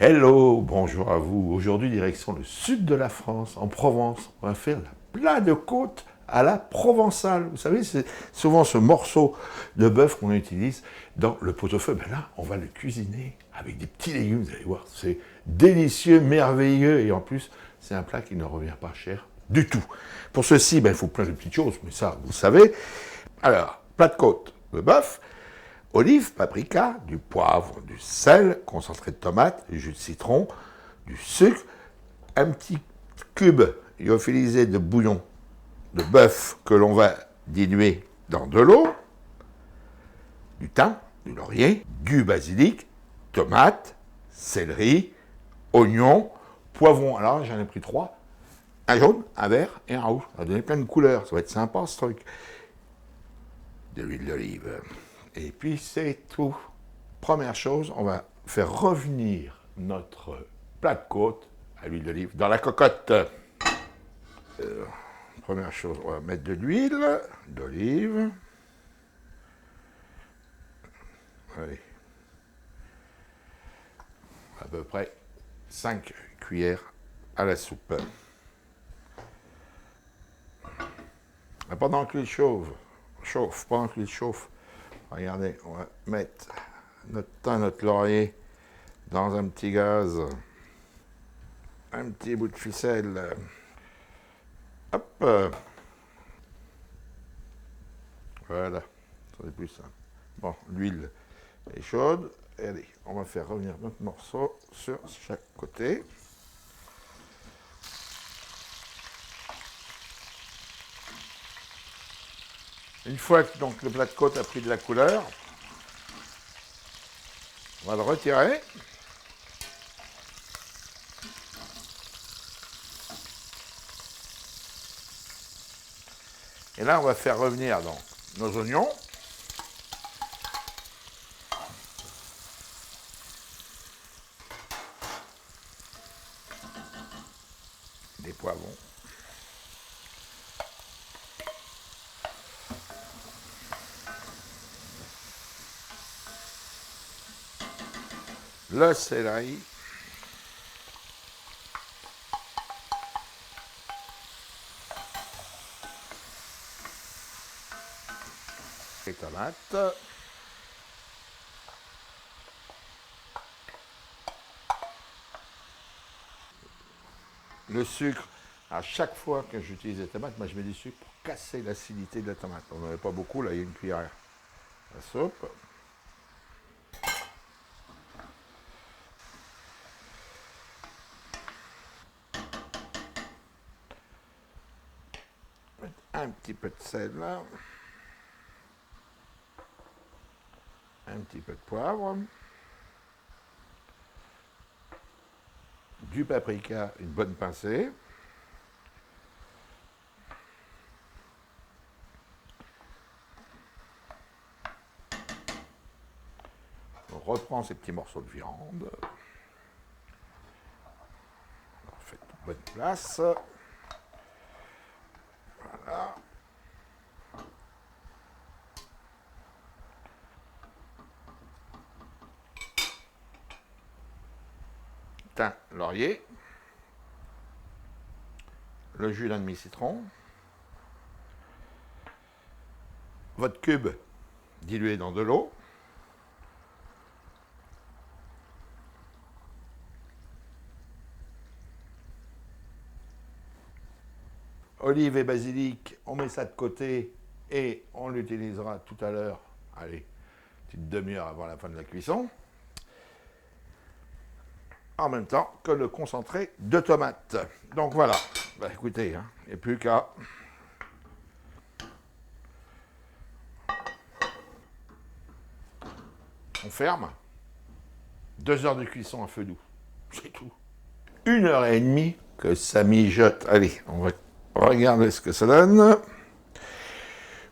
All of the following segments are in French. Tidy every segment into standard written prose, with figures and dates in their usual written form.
Hello, bonjour à vous. Aujourd'hui, direction le sud de la France, en Provence. On va faire la plat de côte à la provençale. Vous savez, c'est souvent ce morceau de bœuf qu'on utilise dans le pot-au-feu. Ben là, on va le cuisiner avec des petits légumes. Vous allez voir, c'est délicieux, merveilleux. Et en plus, c'est un plat qui ne revient pas cher du tout. Pour ceci, ben, il faut plein de petites choses, mais ça, vous savez. Alors, plat de côte de bœuf. Olives, paprika, du poivre, du sel, concentré de tomate, du jus de citron, du sucre, un petit cube lyophilisé de bouillon de bœuf que l'on va diluer dans de l'eau, du thym, du laurier, du basilic, tomate, céleri, oignon, poivron. Alors j'en ai pris 3, un jaune, un vert et un rouge. Ça va donner plein de couleurs, ça va être sympa ce truc. De l'huile d'olive. Et puis c'est tout. Première chose, on va faire revenir notre plat de côte à l'huile d'olive dans la cocotte. Première chose, on va mettre de l'huile d'olive. Allez. À peu près 5 cuillères à la soupe. Et pendant que l'huile chauffe, pendant que l'huile chauffe, regardez, on va mettre notre thym, notre laurier dans un petit gaz, un petit bout de ficelle. Hop. Voilà, c'est plus simple. Bon, l'huile est chaude. Et allez, on va faire revenir notre morceau sur chaque côté. Une fois que donc, le plat de côte a pris de la couleur, on va le retirer. Et là, on va faire revenir donc, nos oignons. Des poivrons. Le céleri. Les tomates. Le sucre. À chaque fois que j'utilise les tomates, moi je mets du sucre pour casser l'acidité de la tomate. On n'en avait pas beaucoup, là il y a une cuillère à soupe. Un petit peu de sel là. Un petit peu de poivre. Du paprika, une bonne pincée. On reprend ces petits morceaux de viande. On fait une bonne place. Voilà. Thym, laurier. Le jus d'un demi-citron. Votre cube dilué dans de l'eau. Olive et basilic, on met ça de côté et on l'utilisera tout à l'heure, allez, petite demi-heure avant la fin de la cuisson, en même temps que le concentré de tomates. Donc voilà, bah, écoutez, hein, il n'y a plus qu'à... On ferme, 2 heures de cuisson à feu doux, c'est tout. 1 heure et demie que ça mijote. Allez, on va regarder ce que ça donne.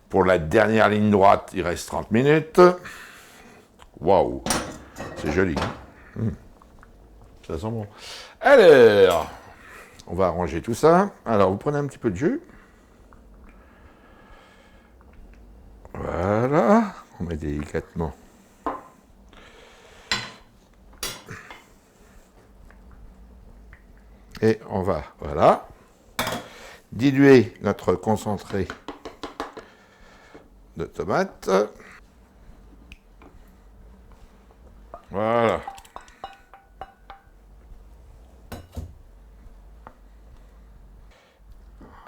Pour la dernière ligne droite, il reste 30 minutes. Waouh, c'est joli. Ça sent bon. Alors, on va arranger tout ça. Alors, vous prenez un petit peu de jus. Voilà, on met délicatement Et on va, voilà, diluer notre concentré de tomates. Voilà.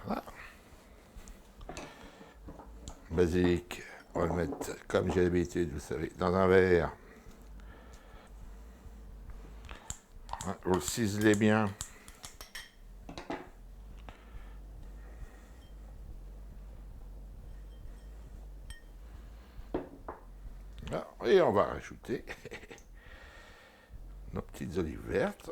Voilà. Basilic, on va le mettre comme j'ai l'habitude, vous savez, dans un verre. Vous le ciselez bien. Et on va rajouter nos petites olives vertes.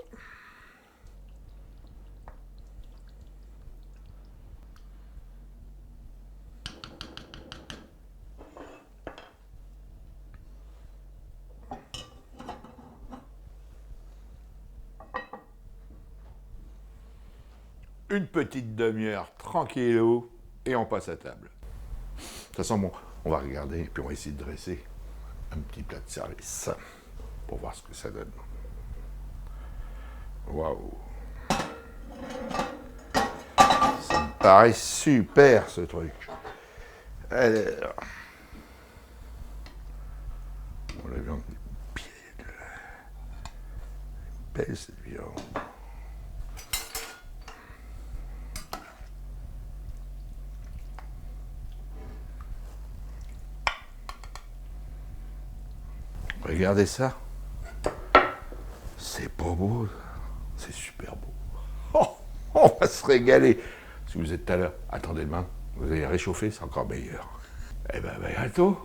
Une petite demi-heure tranquillou et on passe à table. De toute façon, bon, on va regarder et puis on va essayer de dresser un petit plat de service pour voir ce que ça donne. Waouh! Ça me paraît super ce truc. Alors, on la viande des pieds. Belle cette viande. Regardez ça. C'est pas beau. C'est super beau. Oh, on va se régaler. Si vous êtes à l'heure, attendez demain. Vous allez réchauffer, c'est encore meilleur. Eh ben, bientôt.